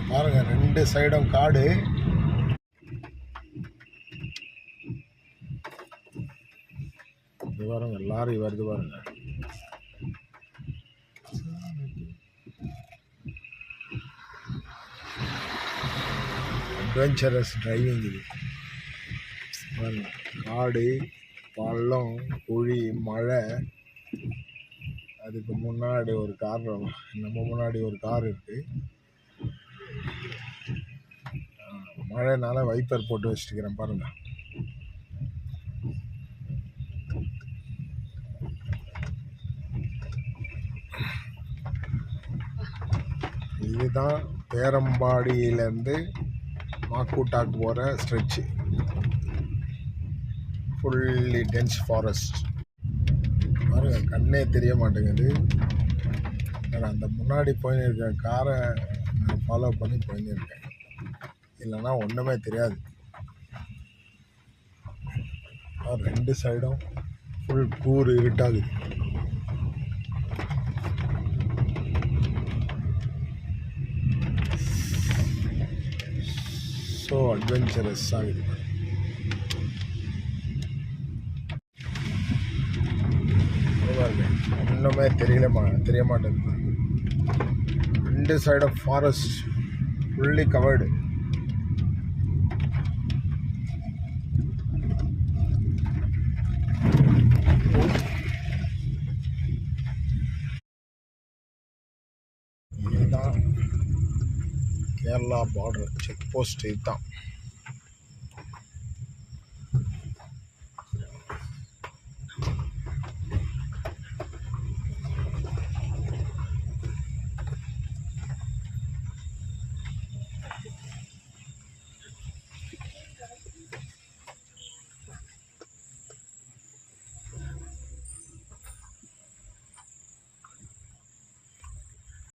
பாருங்க, ரெண்டு சைடும் காடு. இது பாருங்க, லாரி வருது பாருங்க. அட்வென்ச்சரஸ் டிரைவிங் இது. காடு, பள்ளம், குழி, மழை. அதுக்கு முன்னாடி ஒரு கார், நம்ம முன்னாடி ஒரு கார் இருக்கு. மழைனால வைப்பர் போட்டு வச்சுருக்கிறேன் பாருங்க. இதுதான் பேரம்பாடியிலேருந்து மாக்கூட்டாக்கு போகிற ஸ்ட்ரெச்சு. ஃபுல்லி டென்ஸ் ஃபாரஸ்ட் பாருங்க, கண்ணே தெரிய மாட்டேங்குது. அந்த முன்னாடி போயின்னு இருக்க காரை நான் ஃபாலோ பண்ணி போயின்னு இருக்கேன், இல்லைன்னா ஒன்றுமே தெரியாது. ரெண்டு சைடும் ஃபுல் கூறு இருட்டாகுது. ஸோ அட்வென்ச்சரஸ் ஆகுது. ஒன்றுமே தெரிய மாட்டேங்குது. ரெண்டு சைடும் ஃபாரஸ்ட் ஃபுல்லி கவர்டு. இதுதான் கேரளா பார்டர் செக் போஸ்ட். இதுதான்